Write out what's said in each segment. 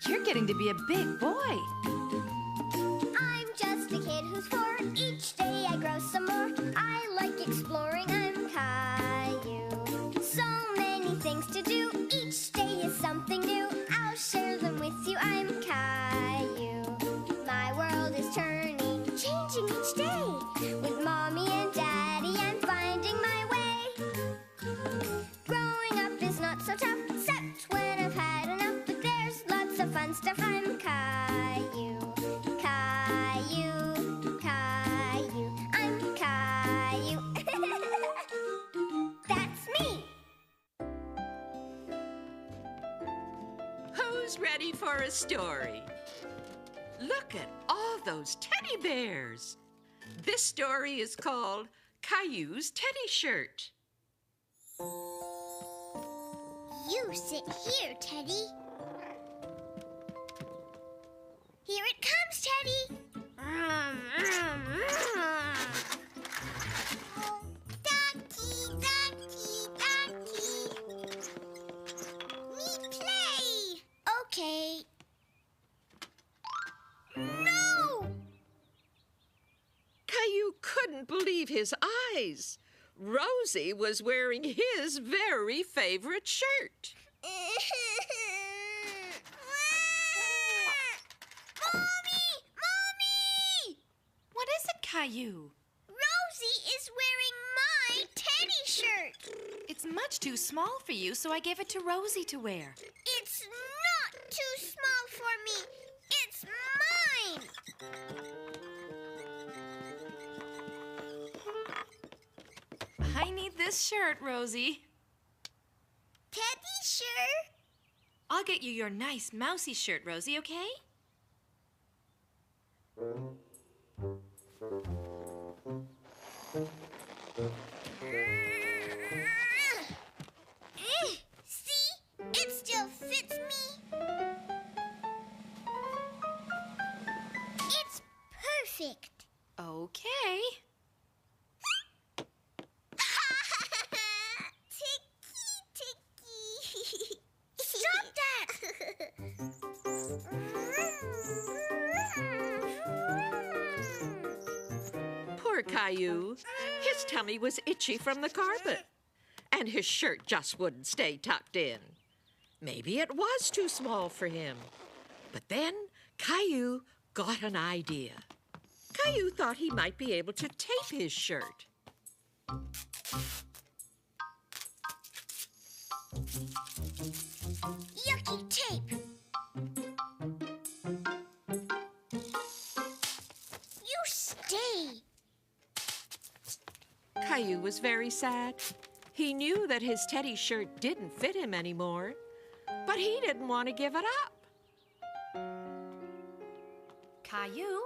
You're getting to be a big boy. I'm just a kid who's 4. Each day I grow some more. I like exploring. I'm Caillou. So many things to do. Each day is something new. I'll share them with you. I'm Caillou. My world is turning, changing each day. With Mommy and Daddy, I'm finding my way. Growing up is not so tough, except when I've had enough. But there's lots of fun stuff. I'm Caillou. Caillou, Caillou, I'm Caillou. That's me. Who's ready for a story? Look at all those teddy bears. This story is called Caillou's Teddy Shirt. You sit here, Teddy. Here it comes, Teddy. Ducky, ducky, ducky. Me play. Okay. No! Caillou couldn't believe his eyes. Rosie was wearing his very favorite shirt. Mommy! Mommy! What is it, Caillou? Rosie is wearing my teddy shirt. It's much too small for you, so I gave it to Rosie to wear. It's not too small for me. It's mine. I need this shirt, Rosie. Teddy shirt? I'll get you your nice mousy shirt, Rosie, okay? See? It still fits me. It's perfect. Okay. Ticky. Stop that! Poor Caillou. His tummy was itchy from the carpet, and his shirt just wouldn't stay tucked in. Maybe it was too small for him. But then Caillou got an idea. Caillou thought he might be able to tape his shirt. Yucky tape. You stay. Caillou was very sad. He knew that his teddy shirt didn't fit him anymore, but he didn't want to give it up. Caillou?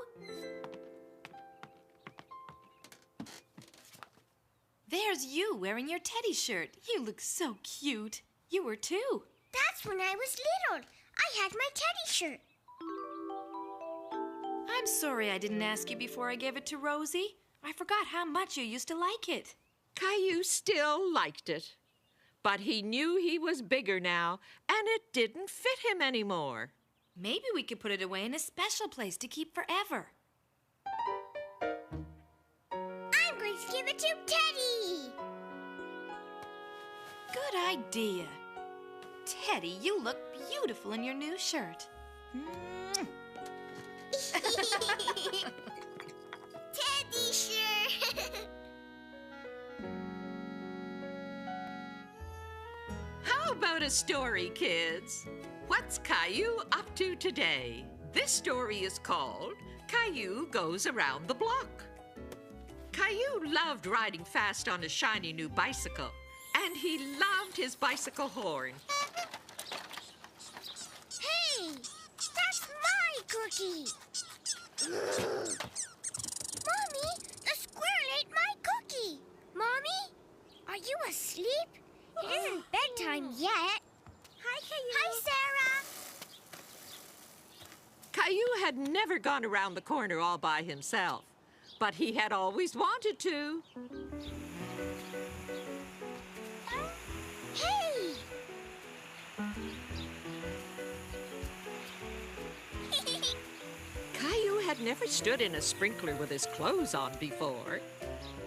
There's you wearing your teddy shirt. You look so cute. You were too. That's when I was little. I had my teddy shirt. I'm sorry I didn't ask you before I gave it to Rosie. I forgot how much you used to like it. Caillou still liked it, but he knew he was bigger now, and it didn't fit him anymore. Maybe we could put it away in a special place to keep forever. I'm going to give it to Teddy. Good idea. Teddy, you look beautiful in your new shirt. Teddy shirt. How about a story, kids? What's Caillou up to today? This story is called Caillou Goes Around the Block. Caillou loved riding fast on a shiny new bicycle, and he loved his bicycle horn. Hey, that's my cookie. Mommy, the squirrel ate my cookie. Mommy, are you asleep? It isn't bedtime yet. Hi, Caillou. Hi, Sarah. Caillou had never gone around the corner all by himself, but he had always wanted to. Hey, had never stood in a sprinkler with his clothes on before.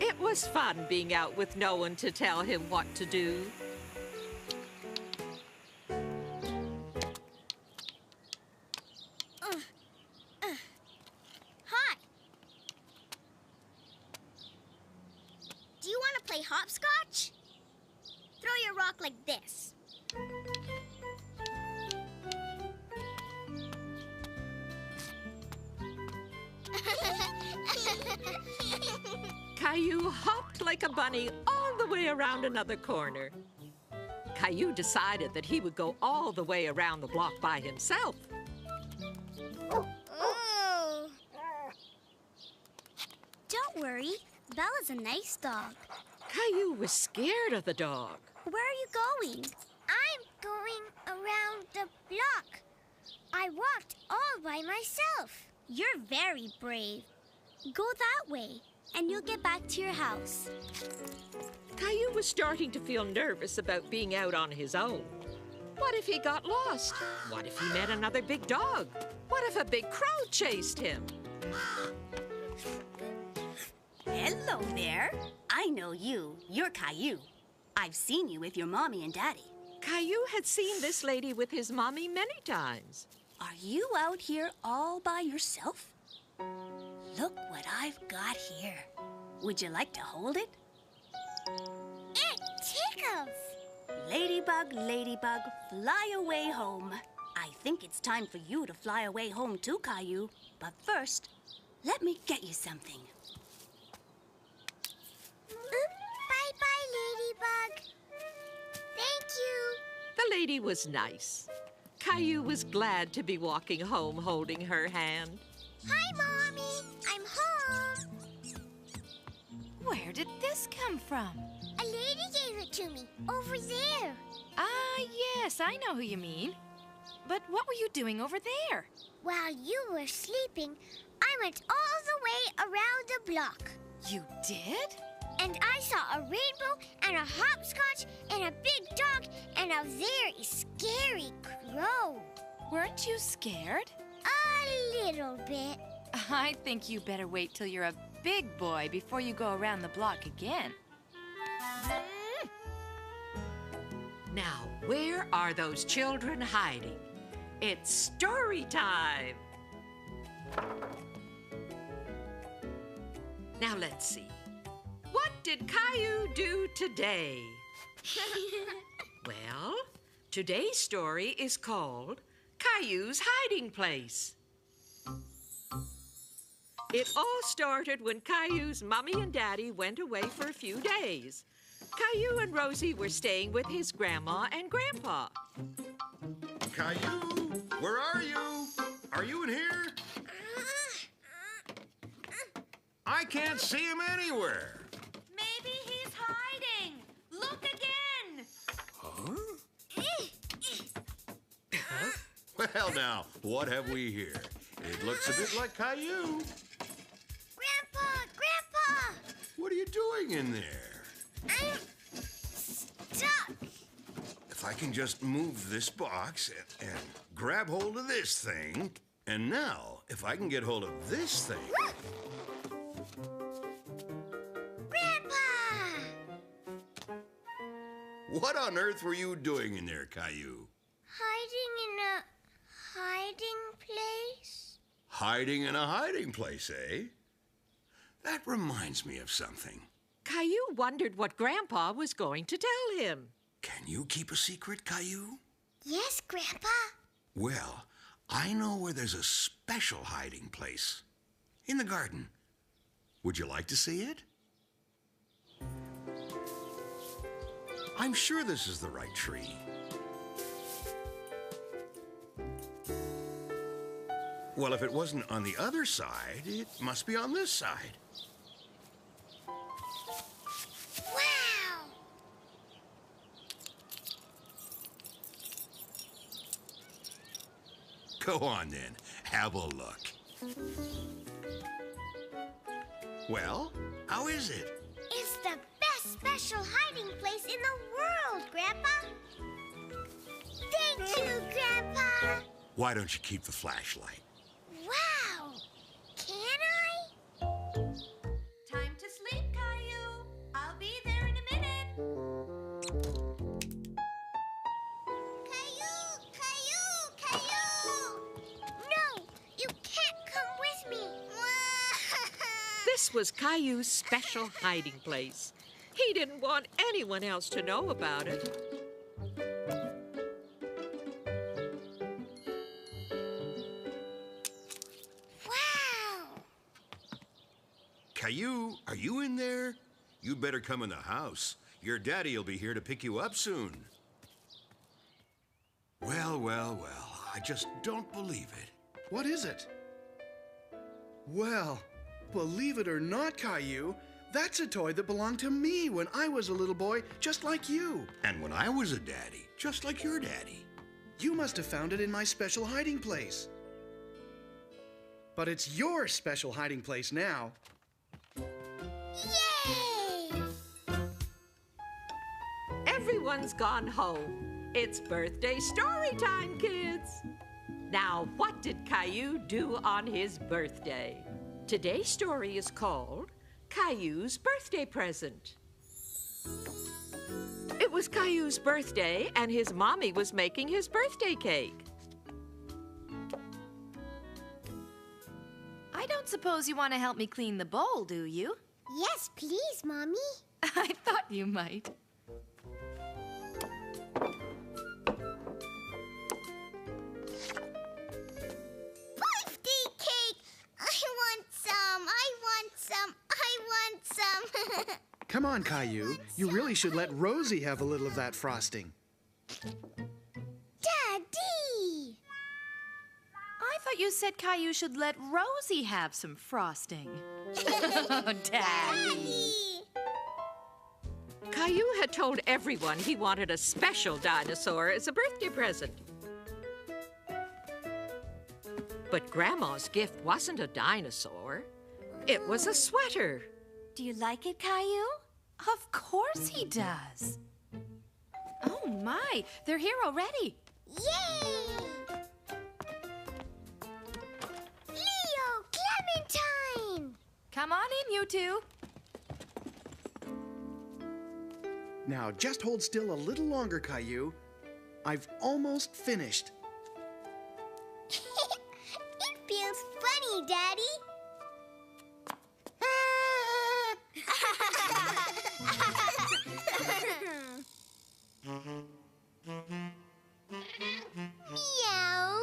It was fun being out with no one to tell him what to do. Hi. Do you want to play hopscotch? Throw your rock like this. Caillou hopped like a bunny all the way around another corner. Caillou decided that he would go all the way around the block by himself. Oh. Don't worry. Bella's a nice dog. Caillou was scared of the dog. Where are you going? I'm going around the block. I walked all by myself. You're very brave. Go that way, and you'll get back to your house. Caillou was starting to feel nervous about being out on his own. What if he got lost? What if he met another big dog? What if a big crow chased him? Hello there. I know you. You're Caillou. I've seen you with your mommy and daddy. Caillou had seen this lady with his mommy many times. Are you out here all by yourself? Look what I've got here. Would you like to hold it? It tickles. Ladybug, ladybug, fly away home. I think it's time for you to fly away home too, Caillou. But first, let me get you something. Bye-bye, Ladybug. Thank you. The lady was nice. Caillou was glad to be walking home holding her hand. Hi, Mommy. I'm home. Where did this come from? A lady gave it to me over there. Ah, yes, I know who you mean. But what were you doing over there? While you were sleeping, I went all the way around the block. You did? And I saw a rainbow and a hopscotch and a big dog and a very scary crow. Weren't you scared? A little bit. I think you better wait till you're a big boy before you go around the block again. Now, where are those children hiding? It's story time! Now, let's see. What did Caillou do today? Well, today's story is called Caillou's Hiding Place. It all started when Caillou's mommy and daddy went away for a few days. Caillou and Rosie were staying with his grandma and grandpa. Caillou, where are you? Are you in here? I can't see him anywhere. Maybe he's hiding. Look again. Well, now, what have we here? It looks a bit like Caillou. Grandpa! Grandpa! What are you doing in there? I'm stuck. If I can just move this box and grab hold of this thing, and now, if I can get hold of this thing. Grandpa! What on earth were you doing in there, Caillou? Hiding in a hiding place? Hiding in a hiding place, eh? That reminds me of something. Caillou wondered what Grandpa was going to tell him. Can you keep a secret, Caillou? Yes, Grandpa. Well, I know where there's a special hiding place. In the garden. Would you like to see it? I'm sure this is the right tree. Well, if it wasn't on the other side, it must be on this side. Wow! Go on then, have a look. Well, how is it? It's the best special hiding place in the world, Grandpa. Thank you, Grandpa. Why don't you keep the flashlight? Wow! Caillou! Caillou! Caillou! No! You can't come with me! This was Caillou's special hiding place. He didn't want anyone else to know about it. Wow! Caillou, are you in there? You better come in the house. Your daddy will be here to pick you up soon. Well, well, well. I just don't believe it. What is it? Well, believe it or not, Caillou, that's a toy that belonged to me when I was a little boy, just like you. And when I was a daddy, just like your daddy. You must have found it in my special hiding place. But it's your special hiding place now. Yay! Everyone's gone home. It's birthday story time, kids. Now, what did Caillou do on his birthday? Today's story is called Caillou's Birthday Present. It was Caillou's birthday, and his mommy was making his birthday cake. I don't suppose you want to help me clean the bowl, do you? Yes, please, Mommy. I thought you might. Birthday cake! I want some! I want some! I want some! Come on, Caillou. You really should let Rosie have a little of that frosting. Daddy! I thought you said Caillou should let Rosie have some frosting. Oh, Daddy. Daddy! Caillou had told everyone he wanted a special dinosaur as a birthday present. But Grandma's gift wasn't a dinosaur. It was a sweater. Do you like it, Caillou? Of course he does. Oh, my. They're here already. Yay! Leo! Clementine! Come on in, you two. Now, just hold still a little longer, Caillou. I've almost finished. It feels funny, Daddy. Meow.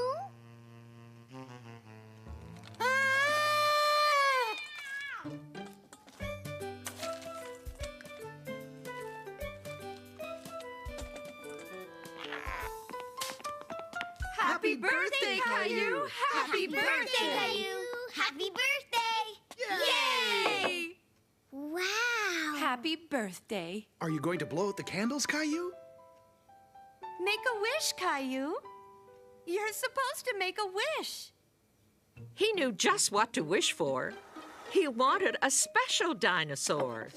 Happy birthday, Caillou! Happy birthday! Caillou! Happy birthday! Yay! Wow! Happy birthday. Are you going to blow out the candles, Caillou? Make a wish, Caillou. You're supposed to make a wish. He knew just what to wish for. He wanted a special dinosaur.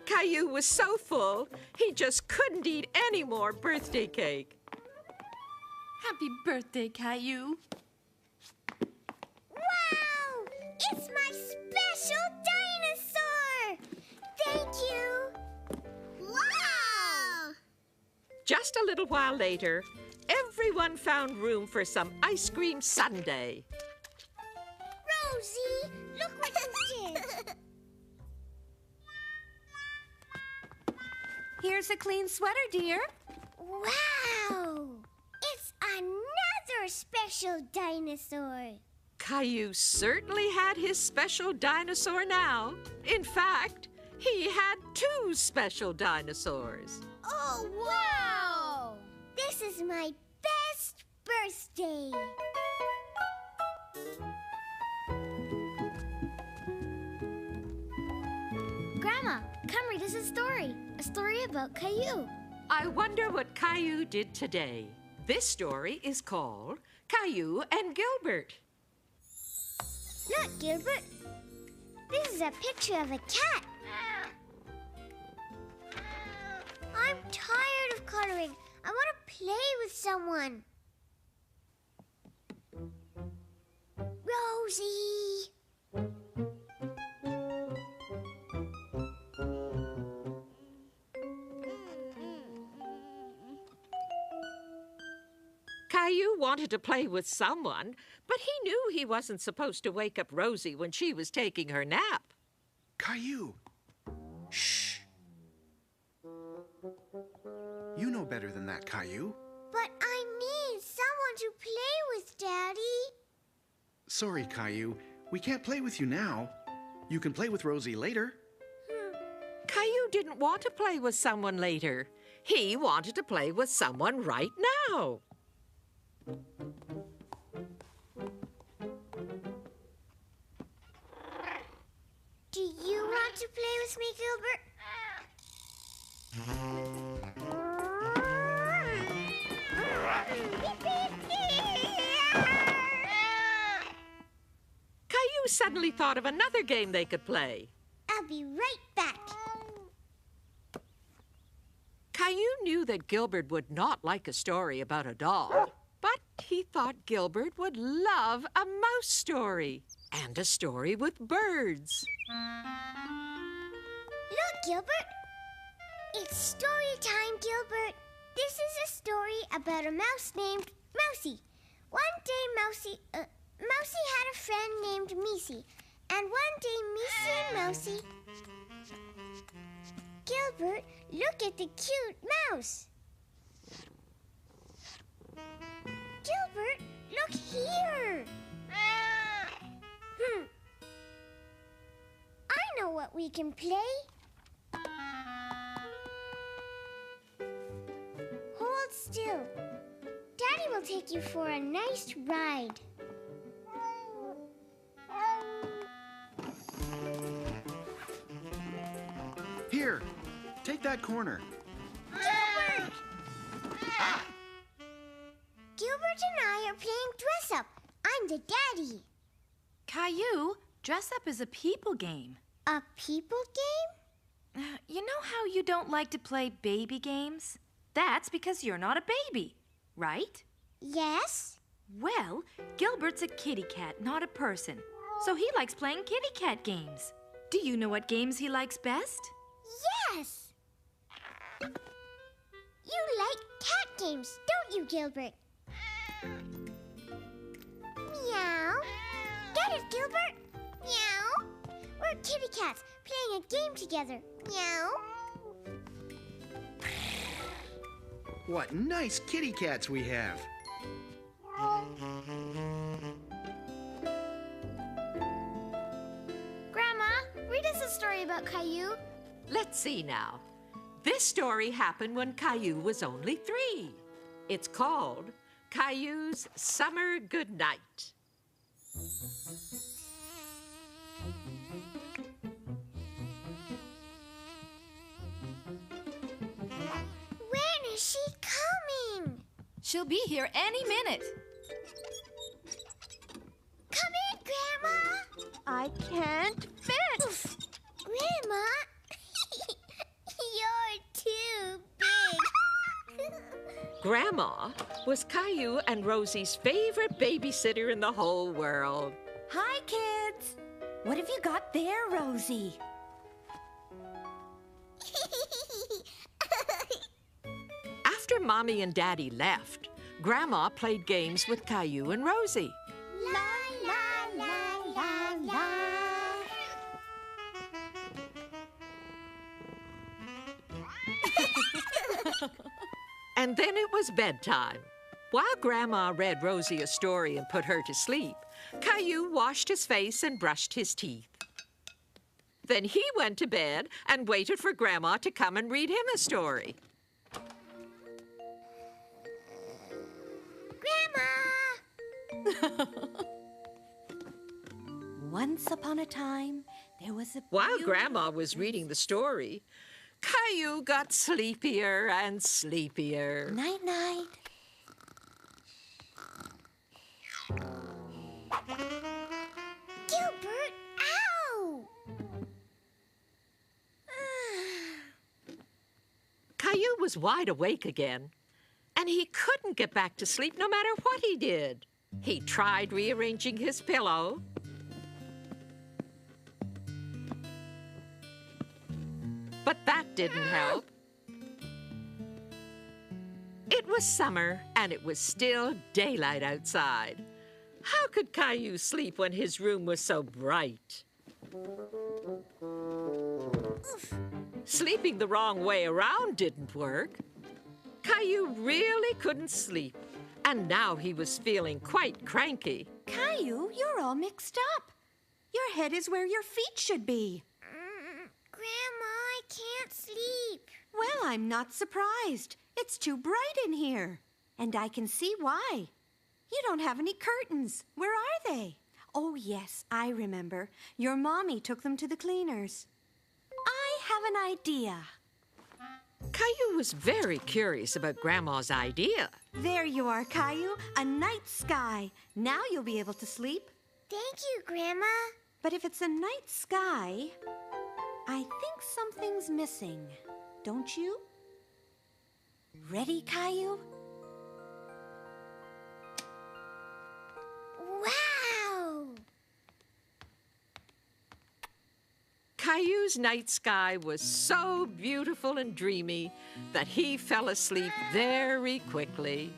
Caillou was so full, he just couldn't eat any more birthday cake. Happy birthday, Caillou. Wow! It's my special dinosaur! Thank you! Wow! Just a little while later, everyone found room for some ice cream sundae. Rosie, look what you did! Here's a clean sweater, dear. Wow! It's another special dinosaur! Caillou certainly had his special dinosaur now. In fact, he had two special dinosaurs. Oh, wow! This is my best birthday! Grandma, come read us a story. A story about Caillou. I wonder what Caillou did today. This story is called Caillou and Gilbert. Look, Gilbert. This is a picture of a cat. I'm tired of coloring. I want to play with someone. Rosie. wanted to play with someone, but he knew he wasn't supposed to wake up Rosie when she was taking her nap. Caillou. Shh. You know better than that, Caillou. But I need someone to play with, Daddy. Sorry, Caillou. We can't play with you now. You can play with Rosie later. Caillou didn't want to play with someone later. He wanted to play with someone right now. Do you want to play with me, Gilbert? Caillou suddenly thought of another game they could play. I'll be right back. Caillou knew that Gilbert would not like a story about a dog, but he thought Gilbert would love a mouse story and a story with birds. Look, Gilbert. It's story time, Gilbert. This is a story about a mouse named Mousie. One day, Mousie had a friend named Miesie. And one day, Miesie and Mousie... Gilbert, look at the cute mouse. Gilbert, look here. I know what we can play. Hold still. Daddy will take you for a nice ride. Here, take that corner. Gilbert! Gilbert and I are playing dress-up. I'm the daddy. Caillou, dress up is a people game. A people game? You know how you don't like to play baby games? That's because you're not a baby, right? Yes. Well, Gilbert's a kitty cat, not a person. So he likes playing kitty cat games. Do you know what games he likes best? Yes. You like cat games, don't you, Gilbert? Meow. Get it, Gilbert? Meow. We're kitty cats playing a game together. Meow. What nice kitty cats we have. Grandma, read us a story about Caillou. Let's see now. This story happened when Caillou was only 3. It's called Caillou's Summer Goodnight. When is she coming? She'll be here any minute. Come in, Grandma. I can't fit. Grandma, you're too big. Grandma was Caillou and Rosie's favorite babysitter in the whole world. Hi, kids. What have you got there, Rosie? After Mommy and Daddy left, Grandma played games with Caillou and Rosie. La la la la la. And then it was bedtime. While Grandma read Rosie a story and put her to sleep, Caillou washed his face and brushed his teeth. Then he went to bed and waited for Grandma to come and read him a story. Grandma! Once upon a time, there was a While Grandma was reading the story, Caillou got sleepier and sleepier. Night-night. Gilbert, ow! Caillou was wide awake again, and he couldn't get back to sleep no matter what he did. He tried rearranging his pillow, but that didn't help. It was summer, and it was still daylight outside. How could Caillou sleep when his room was so bright? Sleeping the wrong way around didn't work. Caillou really couldn't sleep, and now he was feeling quite cranky. Caillou, you're all mixed up. Your head is where your feet should be. Grandma, I can't sleep. Well, I'm not surprised. It's too bright in here. And I can see why. You don't have any curtains. Where are they? Oh, yes, I remember. Your mommy took them to the cleaners. I have an idea. Caillou was very curious about Grandma's idea. There you are, Caillou, a night sky. Now you'll be able to sleep. Thank you, Grandma. But if it's a night sky, I think something's missing. Don't you? Ready, Caillou? Wow! Caillou's night sky was so beautiful and dreamy that he fell asleep very quickly.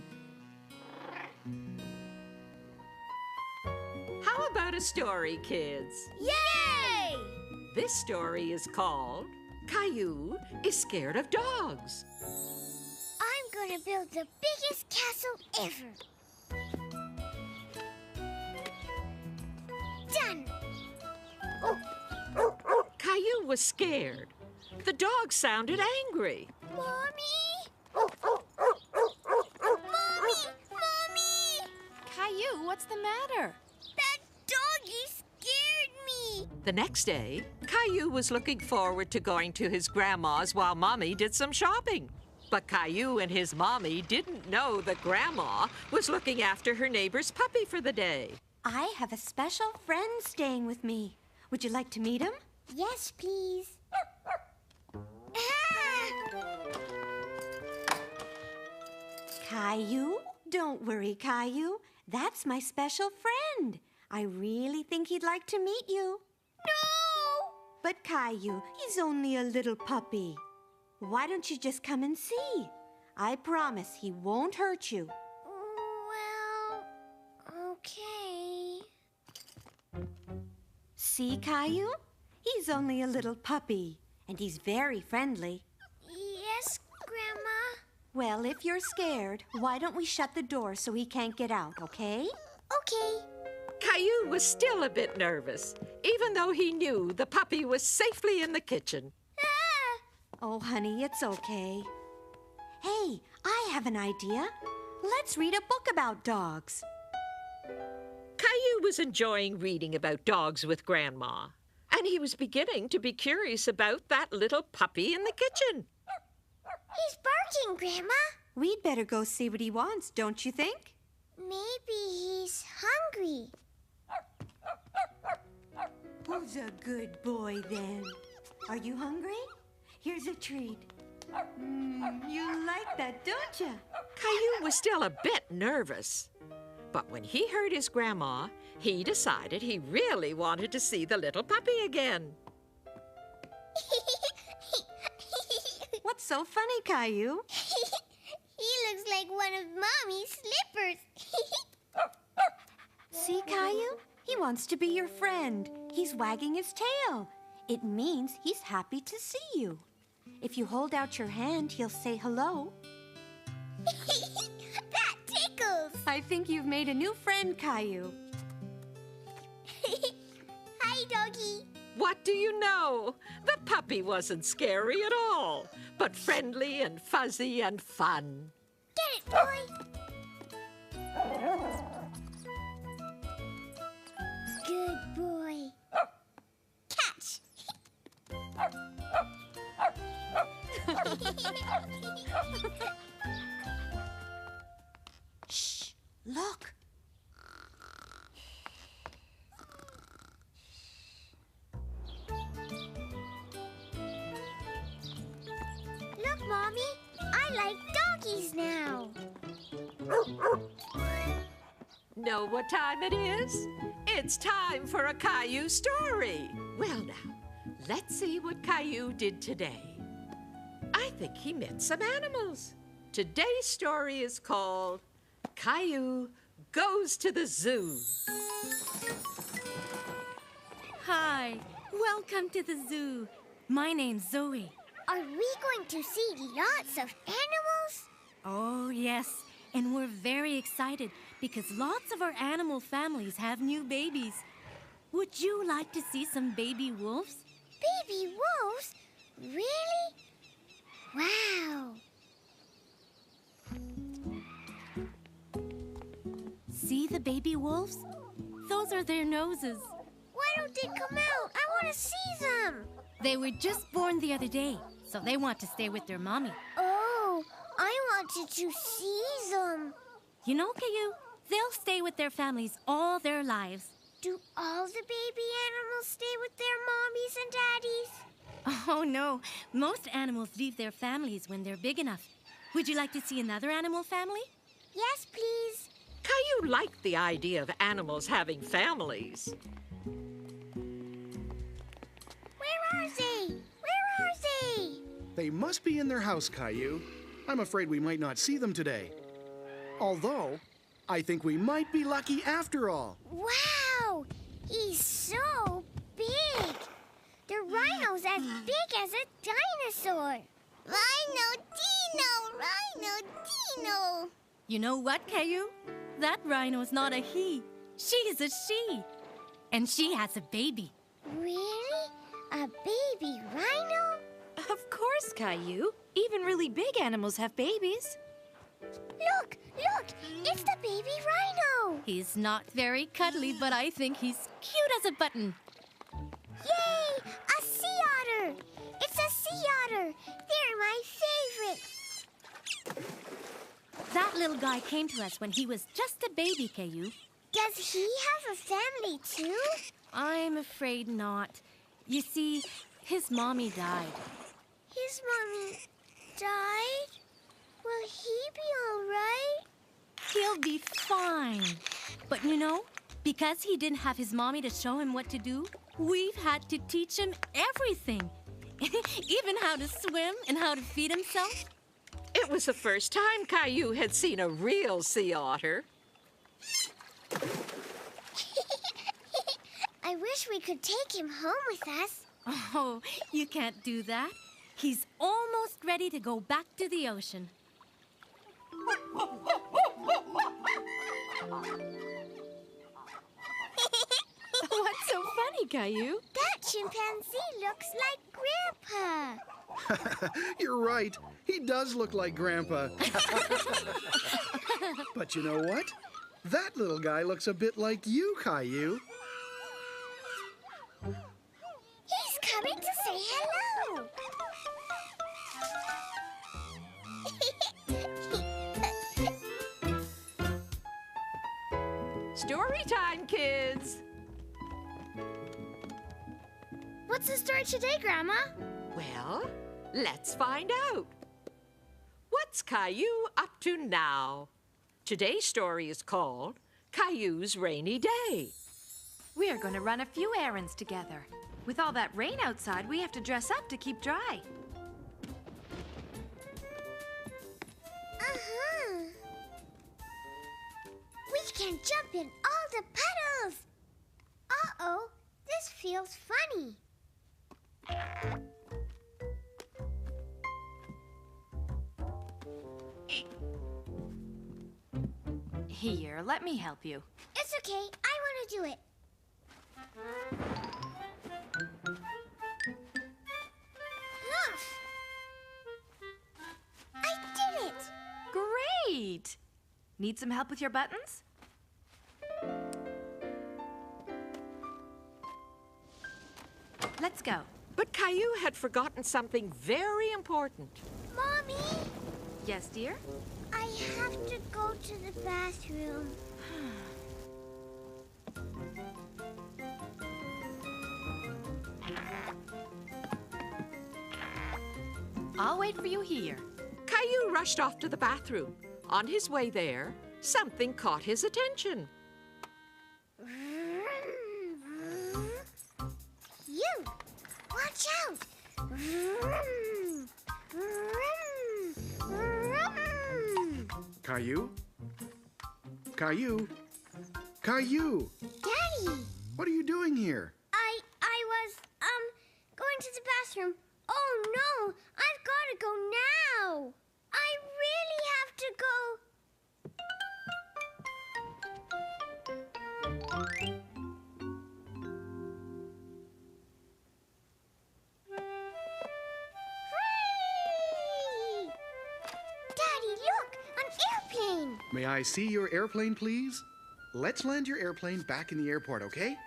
How about a story, kids? Yay! This story is called Caillou is Scared of Dogs. I'm gonna build the biggest castle ever. Done! Caillou was scared. The dog sounded angry. Mommy! Mommy! Mommy! Caillou, what's the matter? That doggy scared me! The next day, Caillou was looking forward to going to his grandma's while Mommy did some shopping. But Caillou and his mommy didn't know that Grandma was looking after her neighbor's puppy for the day. I have a special friend staying with me. Would you like to meet him? Yes, please. Caillou? Don't worry, Caillou. That's my special friend. I really think he'd like to meet you. No! But Caillou, he's only a little puppy. Why don't you just come and see? I promise he won't hurt you. Well, okay. See, Caillou? He's only a little puppy, and he's very friendly. Yes, Grandma? Well, if you're scared, why don't we shut the door so he can't get out, okay? Okay. Caillou was still a bit nervous, even though he knew the puppy was safely in the kitchen. Oh, honey, it's okay. Hey, I have an idea. Let's read a book about dogs. Caillou was enjoying reading about dogs with Grandma, and he was beginning to be curious about that little puppy in the kitchen. He's barking, Grandma. We'd better go see what he wants, don't you think? Maybe he's hungry. Who's a good boy, then? Are you hungry? Here's a treat. You like that, don't you? Caillou was still a bit nervous. But when he heard his grandma, he decided he really wanted to see the little puppy again. What's so funny, Caillou? He looks like one of Mommy's slippers. See, Caillou? He wants to be your friend. He's wagging his tail. It means he's happy to see you. If you hold out your hand, he'll say hello. That tickles. I think you've made a new friend, Caillou. Hi, doggy. What do you know? The puppy wasn't scary at all, but friendly and fuzzy and fun. Get it, boy. Good boy. Catch. Shh, look. Look, Mommy. I like doggies now. Know what time it is? It's time for a Caillou story. Well now, let's see what Caillou did today. I think he met some animals. Today's story is called Caillou Goes to the Zoo. Hi, welcome to the zoo. My name's Zoe. Are we going to see lots of animals? Oh, yes, and we're very excited because lots of our animal families have new babies. Would you like to see some baby wolves? Baby wolves? Really? Wow. See the baby wolves? Those are their noses. Why don't they come out? I want to see them. They were just born the other day, so they want to stay with their mommy. Oh, I wanted to see them. You know, Caillou, they'll stay with their families all their lives. Do all the baby animals stay with their mommies and daddies? Oh, no. Most animals leave their families when they're big enough. Would you like to see another animal family? Yes, please. Caillou liked the idea of animals having families. Where are they? Where are they? They must be in their house, Caillou. I'm afraid we might not see them today. Although, I think we might be lucky after all. Wow! He's so big. The rhino's as big as a dinosaur. Rhino Dino! You know what, Caillou? That rhino's not a he. She's a she. And she has a baby. Really? A baby rhino? Of course, Caillou. Even really big animals have babies. Look! It's the baby rhino! He's not very cuddly, but I think he's cute as a button. Yay! A sea otter! It's a sea otter! They're my favorite! That little guy came to us when he was just a baby, Caillou. Does he have a family too? I'm afraid not. You see, his mommy died. His mommy died? Will he be all right? He'll be fine. But you know, because he didn't have his mommy to show him what to do, we've had to teach him everything. Even how to swim and how to feed himself. It was the first time Caillou had seen a real sea otter. I wish we could take him home with us. Oh, you can't do that. He's almost ready to go back to the ocean. What's so funny, Caillou? That chimpanzee looks like Grandpa. You're right. He does look like Grandpa. But you know what? That little guy looks a bit like you, Caillou. He's coming to say hello. Story time, kids! What's the story today, Grandma? Well, let's find out. What's Caillou up to now? Today's story is called Caillou's Rainy Day. We are going to run a few errands together. With all that rain outside, we have to dress up to keep dry. Uh-huh. We can jump in all the puddles. Uh-oh, this feels funny. Here, let me help you. It's okay, I want to do it. Huff! I did it! Great! Need some help with your buttons? Let's go. But Caillou had forgotten something very important. Mommy, Yes, dear? I have to go to the bathroom. I'll wait for you here. Caillou rushed off to the bathroom. On his way there, something caught his attention. You, watch out! Caillou? Caillou? Caillou! Daddy! What are you doing here? I was, going to the bathroom. Oh, no! I've got to go now! I really have to go. Hooray! Daddy, look! An airplane! May I see your airplane, please? Let's land your airplane back in the airport, okay?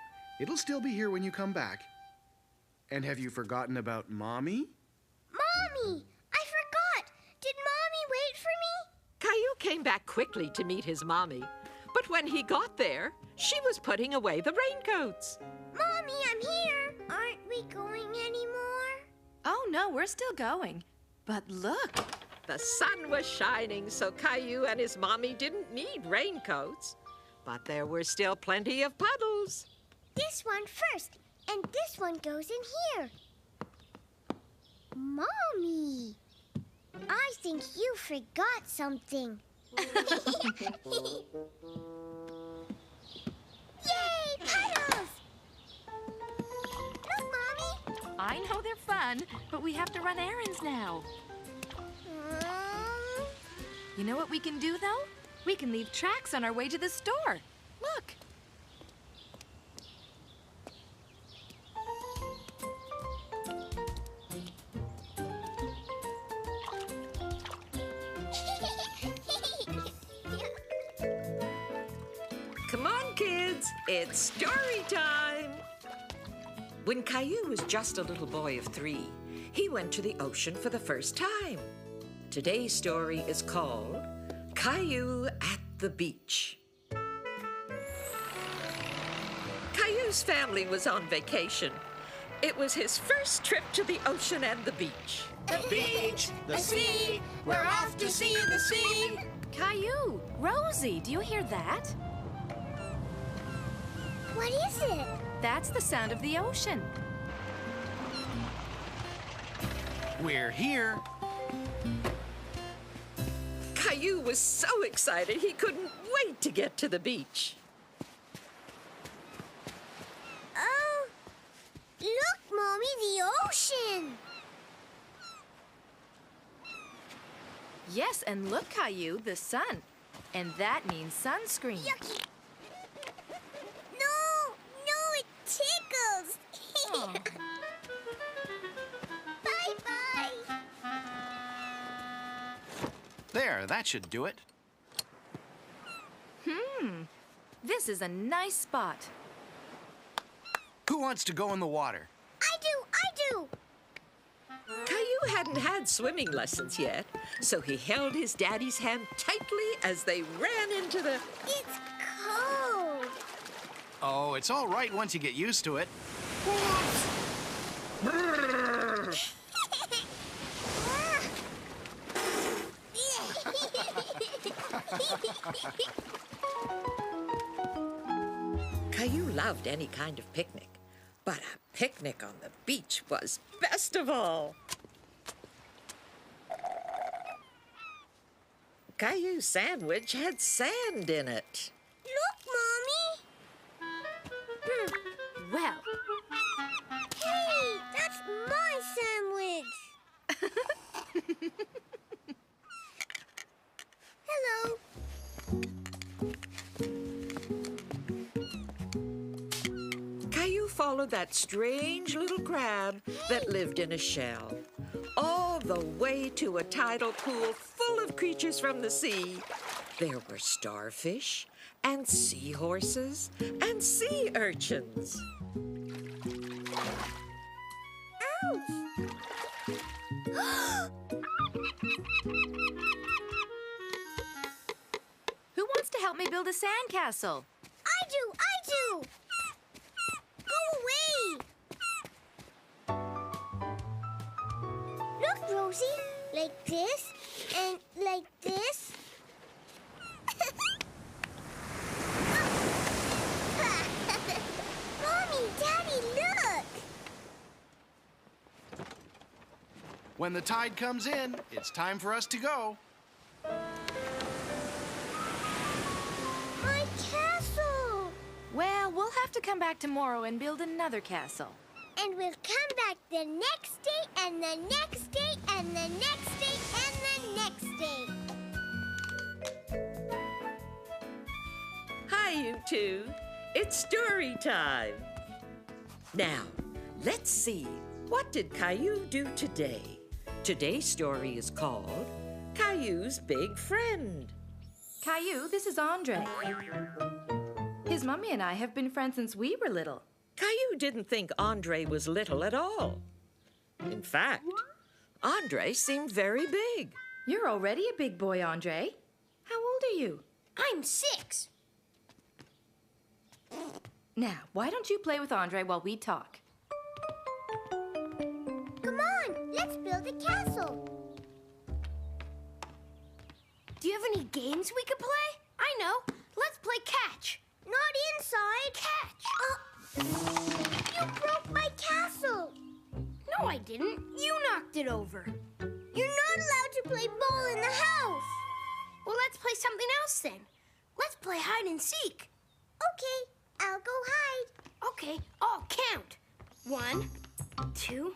It'll still be here when you come back. And have you forgotten about Mommy? Mommy! I forgot! Did Mommy wait for me? Caillou came back quickly to meet his mommy. But when he got there, she was putting away the raincoats. Mommy, I'm here! Aren't we going anymore? Oh, no, we're still going. But look. The sun was shining, so Caillou and his mommy didn't need raincoats. But there were still plenty of puddles. This one first, and this one goes in here. Mommy, I think you forgot something. Yay, puddles! Look, Mommy. I know they're fun, but we have to run errands now. You know what we can do, though? We can leave tracks on our way to the store. Look. Come on, kids. It's story time. When Caillou was just a little boy of 3, he went to the ocean for the first time. Today's story is called Caillou at the Beach. Caillou's family was on vacation. It was his first trip to the ocean and the beach. The beach, the sea, we're off to see the sea. Caillou, Rosie, do you hear that? What is it? That's the sound of the ocean. We're here. Caillou was so excited he couldn't wait to get to the beach. Oh, look, Mommy, the ocean. Yes, and look, Caillou, the sun. And that means sunscreen. Yucky. No, it tickles. Oh. Bye-bye. There, that should do it. This is a nice spot. Who wants to go in the water? I do. Caillou hadn't had swimming lessons yet, so he held his daddy's hand tightly as they ran into the... It's cold. Oh, it's all right once you get used to it. Caillou loved any kind of picnic, but a picnic on the beach was best of all. Caillou's sandwich had sand in it. Look, Mommy. Well, Hey, that's my sandwich. Hello. Caillou followed that strange little crab that lived in a shell, all the way to a tidal pool full of creatures from the sea. There were starfish and seahorses and sea urchins. who wants to help me build a sandcastle? I do. Go away. Look, Rosie, like this and like this. Mommy, Daddy, look. When the tide comes in, it's time for us to go. have to come back tomorrow and build another castle. And we'll come back the next day, and the next day, and the next day, and the next day. Hi, you two. It's story time. Now, let's see. What did Caillou do today? Today's story is called Caillou's Big Friend. Caillou, this is Andre. His mommy and I have been friends since we were little. Caillou didn't think Andre was little at all. In fact, Andre seemed very big. You're already a big boy, Andre. How old are you? I'm 6. Now, why don't you play with Andre while we talk? Come on, let's build a castle. Do you have any games we could play? I know. Let's play catch. Not inside. Catch. You broke my castle. No, I didn't. You knocked it over. You're not allowed to play ball in the house. Well, let's play something else then. Let's play hide and seek. Okay, I'll go hide. Okay, I'll count. 1, 2,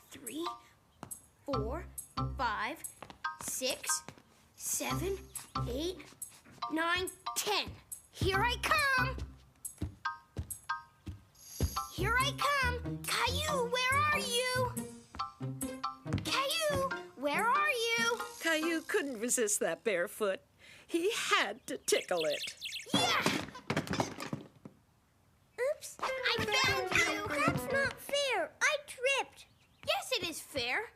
3, 4, 5, 6, 7, 8, 9, 10. Here I come. Here I come. Caillou, where are you? Caillou, where are you? Caillou couldn't resist that bare foot. He had to tickle it. Yeah! Oops, I found you. That's not fair. I tripped. Yes, it is fair.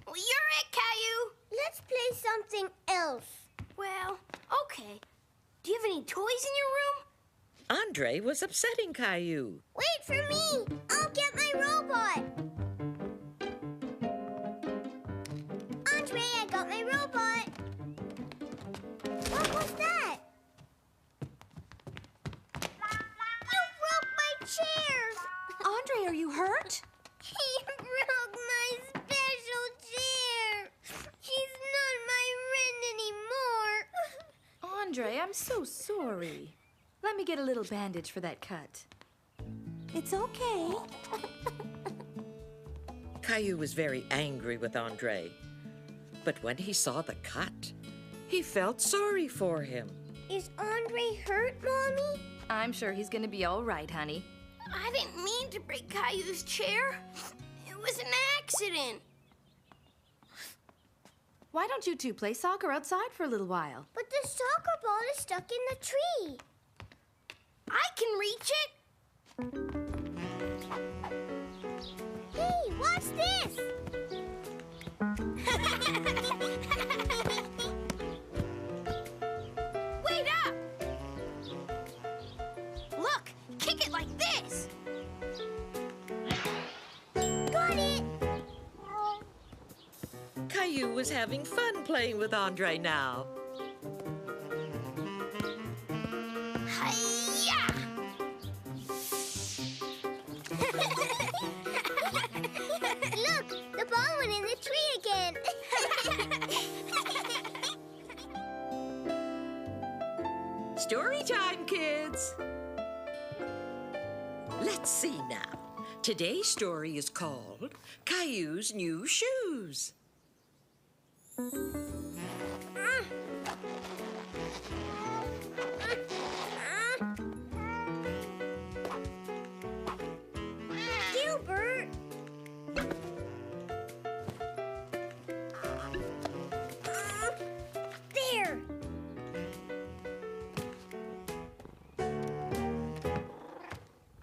Well, you're it, Caillou. Let's play something else. Well, okay. Do you have any toys in your room? Andre was upsetting Caillou. Wait for me. I'll get my robot. Andre, I got my robot. What was that? You broke my chairs. Andre, are you hurt? He broke my special chair. He's not my friend anymore. Andre, I'm so sorry. Let me get a little bandage for that cut. It's okay. Caillou was very angry with Andre. But when he saw the cut, he felt sorry for him. Is Andre hurt, Mommy? I'm sure he's gonna be all right, honey. I didn't mean to break Caillou's chair. It was an accident. Why don't you two play soccer outside for a little while? But the soccer ball is stuck in the tree. I can reach it. Hey, watch this. Wait up. Look, kick it like this. Got it. Caillou was having fun playing with Andre now. Hi-ya! Look, the ball went in the tree again. Story time, kids! Let's see now. Today's story is called Caillou's New Shoes. Gilbert! There!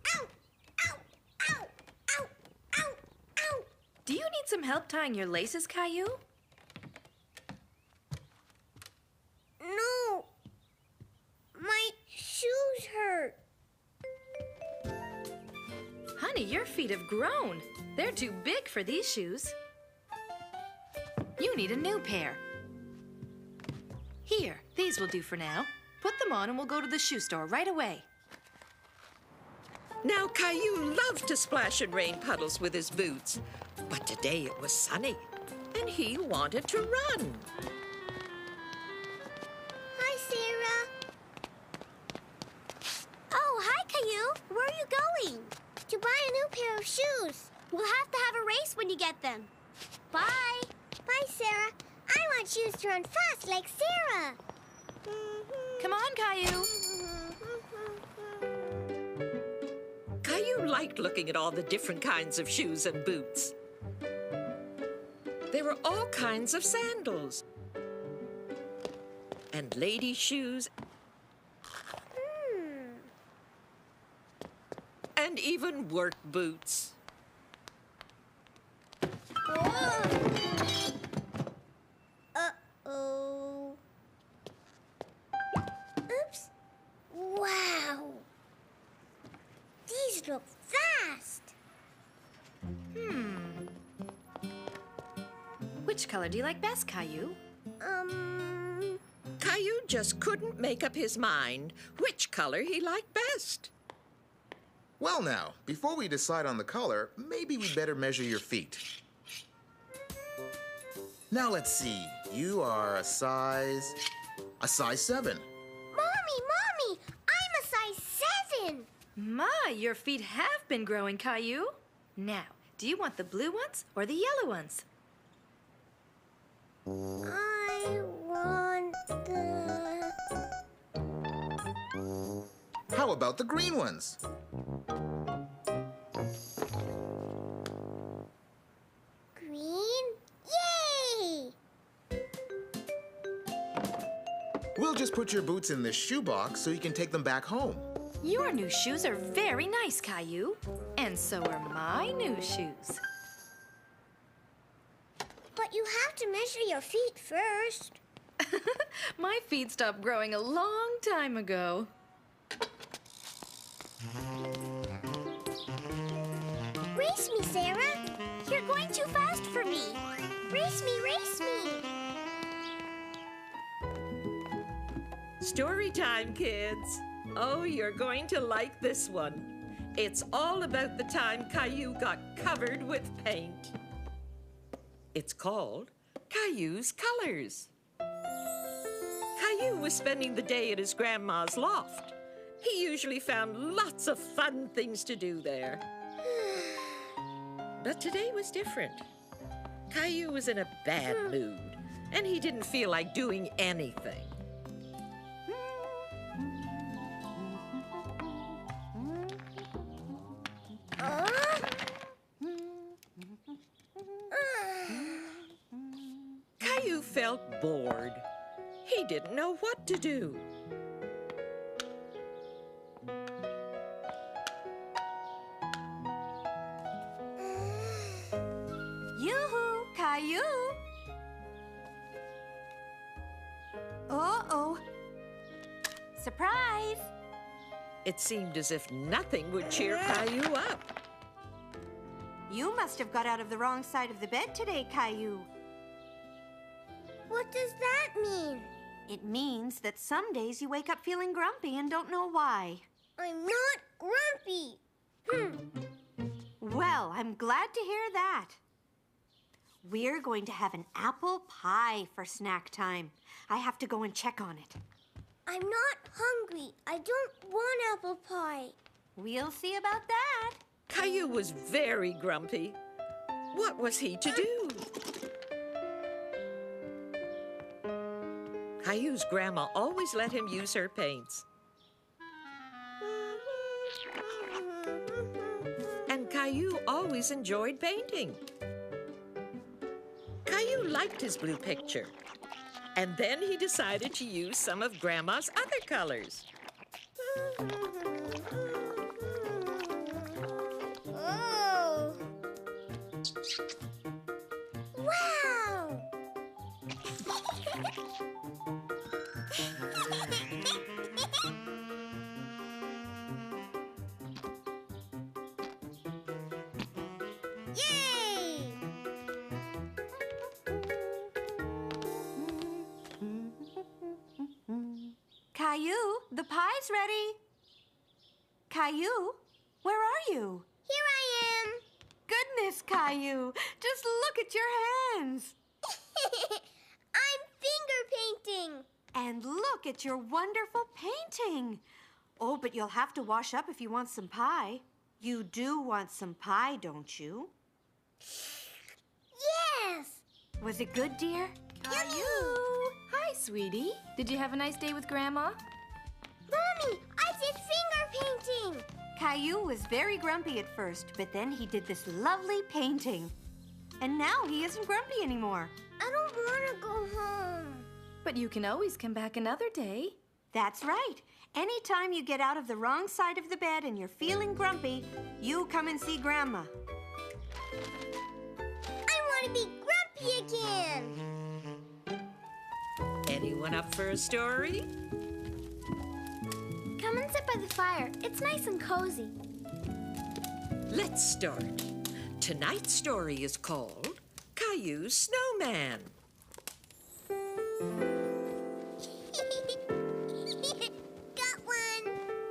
Ow! Ow! Ow! Ow! Ow! Ow! Do you need some help tying your laces, Caillou? No! My shoes hurt. Honey, your feet have grown. They're too big for these shoes. You need a new pair. Here, these will do for now. Put them on and we'll go to the shoe store right away. Now, Caillou loved to splash in rain puddles with his boots. But today it was sunny, and he wanted to run. Hi, Sarah. Oh, hi, Caillou. Where are you going? To buy a new pair of shoes. We'll have to have a race when you get them. Bye. Bye, Sarah. I want shoes to run fast like Sarah. Come on, Caillou. Caillou liked looking at all the different kinds of shoes and boots. There were all kinds of sandals and lady shoes and even work boots. Uh-oh. Oops. Wow. These look fast. Which color do you like best, Caillou? Caillou just couldn't make up his mind which color he liked best. Well now, before we decide on the color, maybe we'd better measure your feet. Now let's see. You are a size 7. Mommy, I'm a size 7. My, your feet have been growing, Caillou. Now, do you want the blue ones or the yellow ones? I want the... How about the green ones? Green? Yay! We'll just put your boots in this shoebox so you can take them back home. Your new shoes are very nice, Caillou. And so are my new shoes. But you have to measure your feet first. My feet stopped growing a long time ago. Race me, Sarah. You're going too fast for me. Race me, race me. Story time, kids. Oh, you're going to like this one. It's all about the time Caillou got covered with paint. It's called Caillou's Colors. Caillou was spending the day at his grandma's loft. He usually found lots of fun things to do there. But today was different. Caillou was in a bad mood, and he didn't feel like doing anything. Caillou felt bored. He didn't know what to do. Yoo-hoo, Caillou. Uh-oh. Surprise! It seemed as if nothing would cheer Caillou up. You must have got out of the wrong side of the bed today, Caillou. What does that mean? It means that some days you wake up feeling grumpy and don't know why. I'm not grumpy. Well, I'm glad to hear that. We're going to have an apple pie for snack time. I have to go and check on it. I'm not hungry. I don't want apple pie. We'll see about that. Caillou was very grumpy. What was he to do? Caillou's grandma always let him use her paints. And Caillou always enjoyed painting. Caillou liked his blue picture. And then he decided to use some of Grandma's other colors. Oh! Wow! Yay! Caillou, the pie's ready. Caillou, where are you? Here I am. Goodness, Caillou, just look at your hands. I'm finger painting. And look at your wonderful painting. Oh, but you'll have to wash up if you want some pie. You do want some pie, don't you? Yes! Was it good, dear? Caillou! Hi, sweetie. Did you have a nice day with Grandma? Mommy, I did finger painting! Caillou was very grumpy at first, but then he did this lovely painting. And now he isn't grumpy anymore. I don't want to go home. But you can always come back another day. That's right. Anytime you get out of the wrong side of the bed and you're feeling grumpy, you come and see Grandma. I want to be grumpy again. Anyone up for a story? Come and sit by the fire. It's nice and cozy. Let's start. Tonight's story is called Caillou's Snowman. Got one.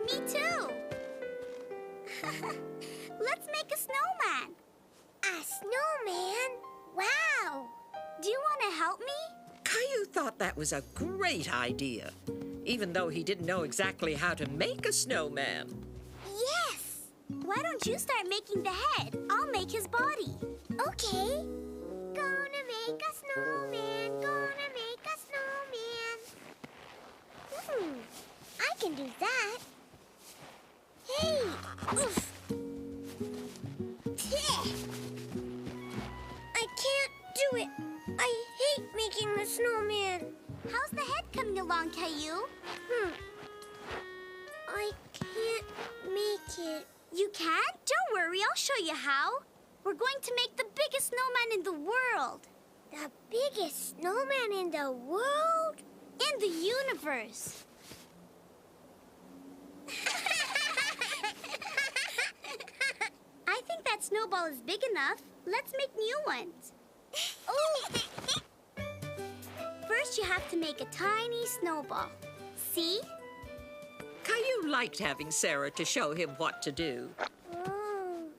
Me too. Let's make a snowman. A snowman? Wow. Do you want to help me? Caillou thought that was a great idea, even though he didn't know exactly how to make a snowman. Yes. Why don't you start making the head? I'll make his body. Okay. Gonna make a snowman. Gonna make a snowman. I can do that. Hey. Oof. I can't do it. I hate making the snowman. How's the head coming along, Caillou? I can't make it. You can't? Don't worry, I'll show you how. We're going to make the biggest snowman in the world. The biggest snowman in the world? In the universe. I think that snowball is big enough. Let's make new ones. Oh! First, you have to make a tiny snowball. See? Caillou liked having Sarah to show him what to do. Oh.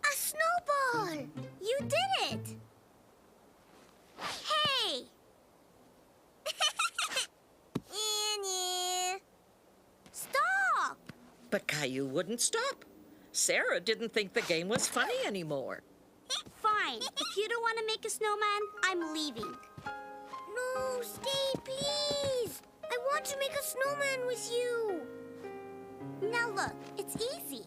A snowball! You did it! Hey! Stop! But Caillou wouldn't stop. Sarah didn't think the game was funny anymore. Fine. If you don't want to make a snowman, I'm leaving. No, stay, please. I want to make a snowman with you. Now look, it's easy.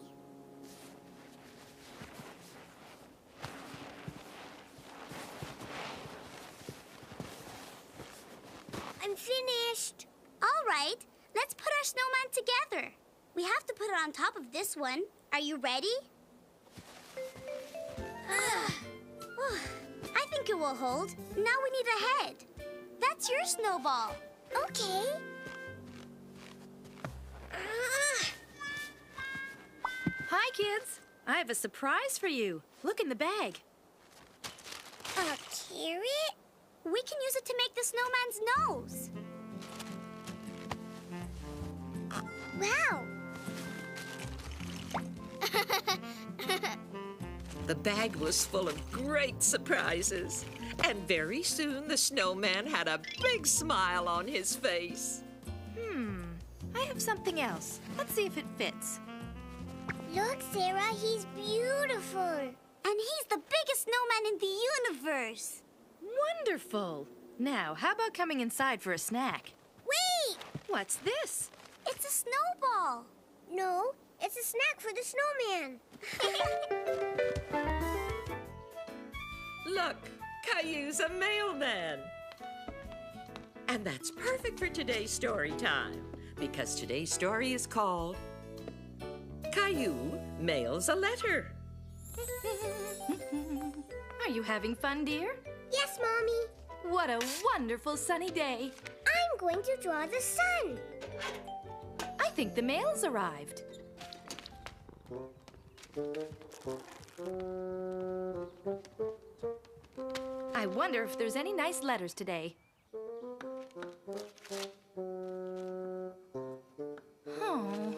I'm finished. All right, let's put our snowman together. We have to put it on top of this one. Are you ready? I think it will hold. Now we need a head. That's your snowball. Okay. Hi, kids. I have a surprise for you. Look in the bag. A carrot? We can use it to make the snowman's nose. Wow. The bag was full of great surprises. And very soon the snowman had a big smile on his face. I have something else. Let's see if it fits. Look, Sarah, he's beautiful. And he's the biggest snowman in the universe. Wonderful. Now, how about coming inside for a snack? Wait! What's this? It's a snowball. No, it's a snack for the snowman. Look, Caillou's a mailman. And that's perfect for today's story time, because today's story is called Caillou Mails a Letter. Are you having fun, dear? Yes, Mommy. What a wonderful sunny day. I'm going to draw the sun. I think the mail's arrived. I wonder if there's any nice letters today. Oh.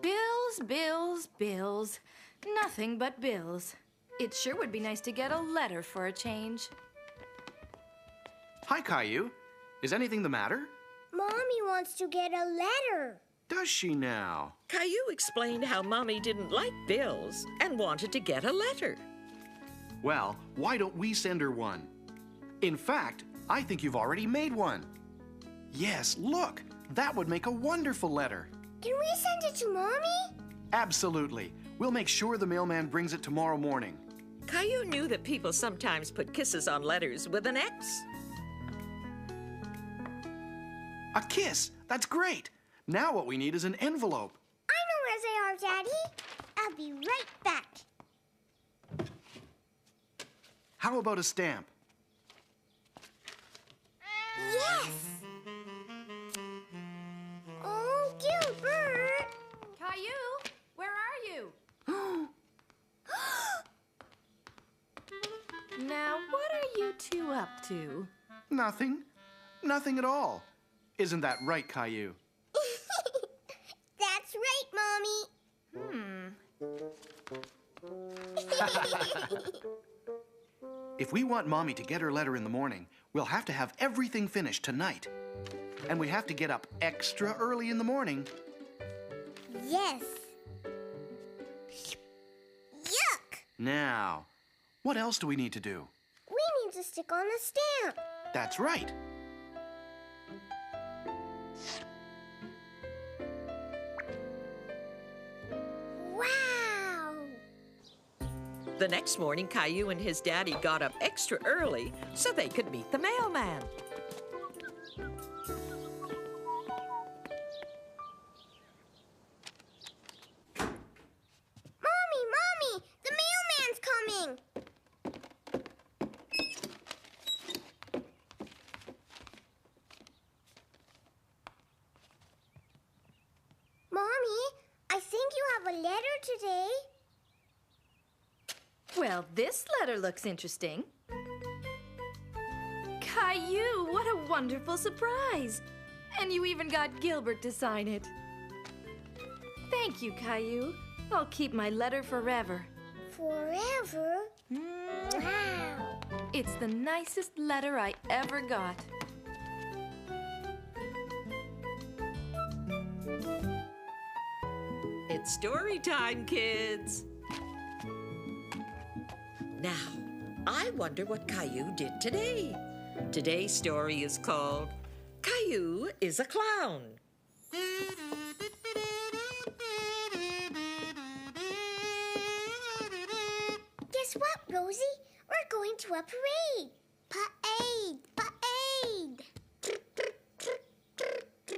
Bills, bills, bills. Nothing but bills. It sure would be nice to get a letter for a change. Hi, Caillou. Is anything the matter? Mommy wants to get a letter. Does she now? Caillou explained how Mommy didn't like bills and wanted to get a letter. Well, why don't we send her one? In fact, I think you've already made one. Yes, look. That would make a wonderful letter. Can we send it to Mommy? Absolutely. We'll make sure the mailman brings it tomorrow morning. Caillou knew that people sometimes put kisses on letters with an X. A kiss! That's great! Now what we need is an envelope. I know where they are, Daddy. I'll be right back. How about a stamp? Yes! Oh, Gilbert! Caillou, where are you? Now, what are you two up to? Nothing. Nothing at all. Isn't that right, Caillou? That's right, Mommy. If we want Mommy to get her letter in the morning, we'll have to have everything finished tonight. And we have to get up extra early in the morning. Yes. Yuck! Now, what else do we need to do? We need to stick on the stamp. That's right. Wow! The next morning, Caillou and his daddy got up extra early so they could meet the mailman. Mommy! The mailman's coming! Mommy, I think you have a letter today. Well, this letter looks interesting. Caillou, what a wonderful surprise! And you even got Gilbert to sign it. Thank you, Caillou. I'll keep my letter forever. Forever? Wow! It's the nicest letter I ever got. It's story time, kids. Now, I wonder what Caillou did today. Today's story is called Caillou is a Clown. Guess what, Rosie? We're going to a parade. Parade!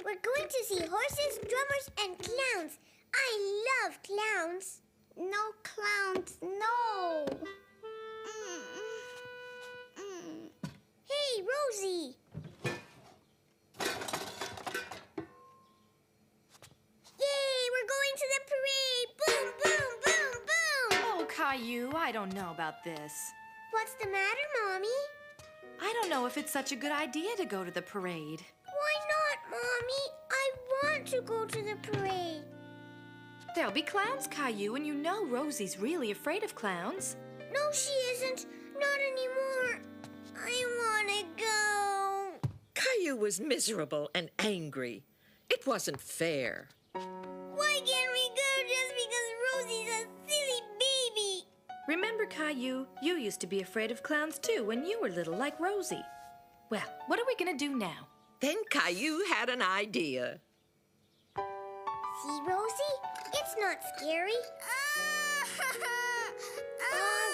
We're going to see horses, drummers, and clowns. I love clowns. No clowns, no. Hey, Rosie. Yay, we're going to the parade. Boom, boom, boom, boom. Oh, Caillou, I don't know about this. What's the matter, Mommy? I don't know if it's such a good idea to go to the parade. Why not, Mommy? I want to go to the parade. There'll be clowns, Caillou, and you know Rosie's really afraid of clowns. No, she isn't. Not anymore. I want to go. Caillou was miserable and angry. It wasn't fair. Why can't we go just because Rosie's a silly baby? Remember, Caillou, you used to be afraid of clowns too when you were little, like Rosie. Well, what are we gonna do now? Then Caillou had an idea. See, Rosie? It's not scary.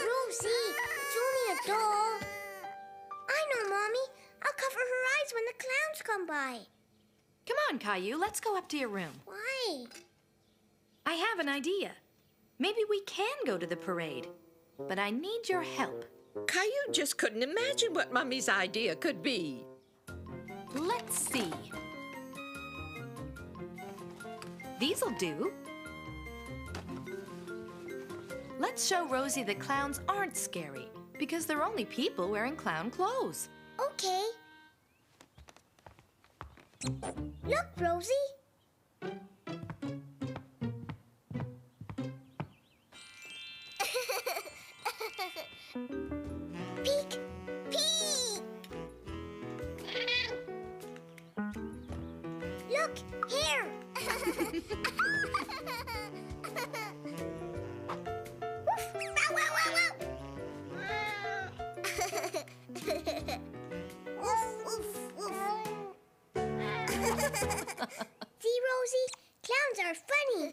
Rosie, it's only a doll. I know, Mommy. I'll cover her eyes when the clowns come by. Come on, Caillou, let's go up to your room. Why? I have an idea. Maybe we can go to the parade, but I need your help. Caillou just couldn't imagine what Mummy's idea could be. Let's see. These'll do. Let's show Rosie that clowns aren't scary, because they're only people wearing clown clothes. Okay. Look, Rosie. Look, here. Woof, wow, wow, wow, wow. Woof, woof, woof. See, Rosie? Clowns are funny.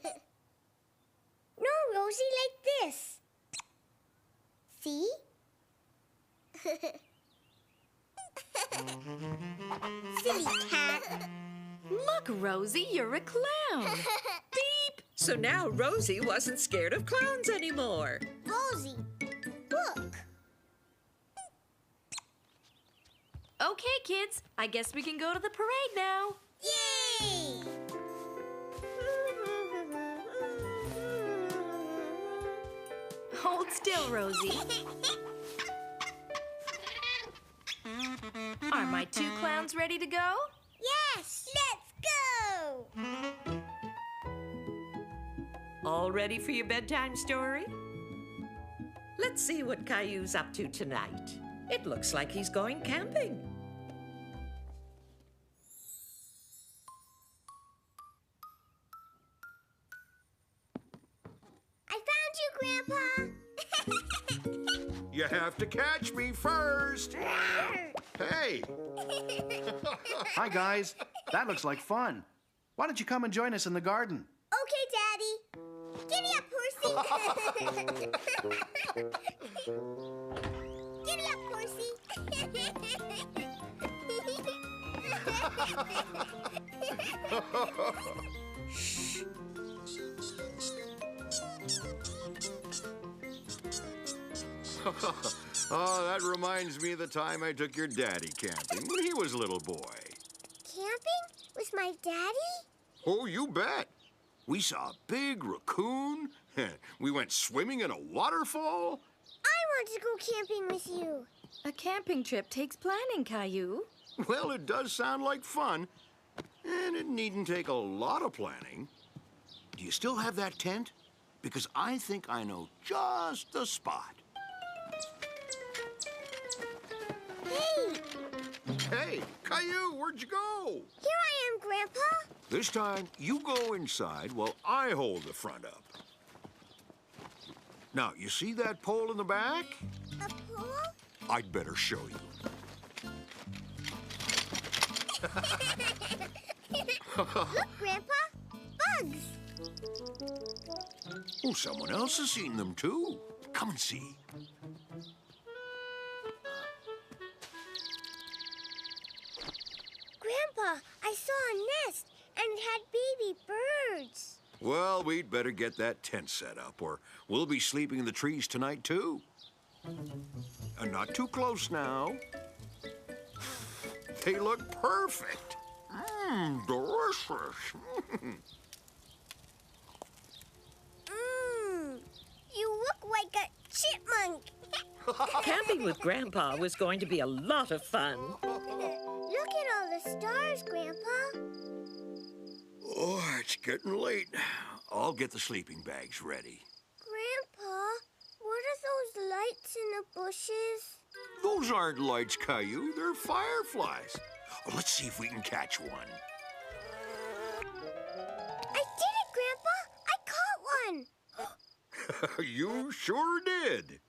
No, Rosie, like this. See? Silly cat. Look, Rosie, you're a clown. Beep! So now Rosie wasn't scared of clowns anymore. Rosie, look. Okay, kids, I guess we can go to the parade now. Yay! Hold still, Rosie. Are my two clowns ready to go? Yes, let's go. All ready for your bedtime story? Let's see what Caillou's up to tonight. It looks like he's going camping. I found you, Grandpa. You have to catch me first. Hey! Hi, guys. That looks like fun. Why don't you come and join us in the garden? Okay, Daddy. Giddy up, horsey. Giddy up, horsey. Oh, that reminds me of the time I took your daddy camping when he was a little boy. Camping? With my daddy? Oh, you bet. We saw a big raccoon. We went swimming in a waterfall. I want to go camping with you. A camping trip takes planning, Caillou. Well, it does sound like fun, and it needn't take a lot of planning. Do you still have that tent? Because I think I know just the spot. Hey! Hey, Caillou, where'd you go? Here I am, Grandpa. This time, you go inside while I hold the front up. Now, you see that pole in the back? A pole? I'd better show you. Look, Grandpa. Bugs. Oh, someone else has seen them, too. Come and see. Grandpa, I saw a nest, and it had baby birds. Well, we'd better get that tent set up, or we'll be sleeping in the trees tonight, too. And not too close now. They look perfect. Delicious. You look like a chipmunk. Camping with Grandpa was going to be a lot of fun. Look at all the stars, Grandpa. Oh, it's getting late. I'll get the sleeping bags ready. Grandpa, what are those lights in the bushes? Those aren't lights, Caillou. They're fireflies. Oh, let's see if we can catch one. I did it, Grandpa. I caught one. You sure did.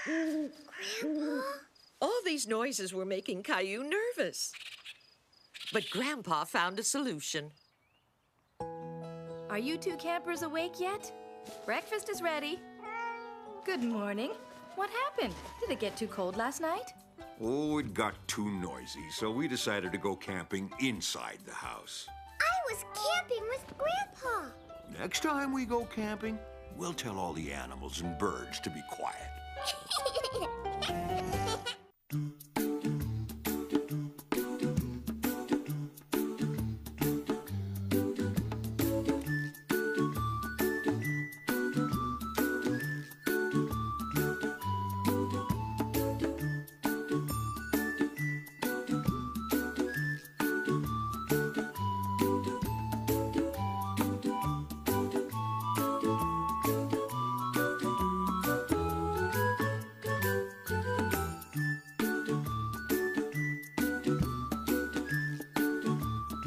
Grandpa? All these noises were making Caillou nervous. But Grandpa found a solution. Are you two campers awake yet? Breakfast is ready. Good morning. What happened? Did it get too cold last night? Oh, it got too noisy, so we decided to go camping inside the house. I was camping with Grandpa. Next time we go camping, we'll tell all the animals and birds to be quiet.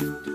Caillou.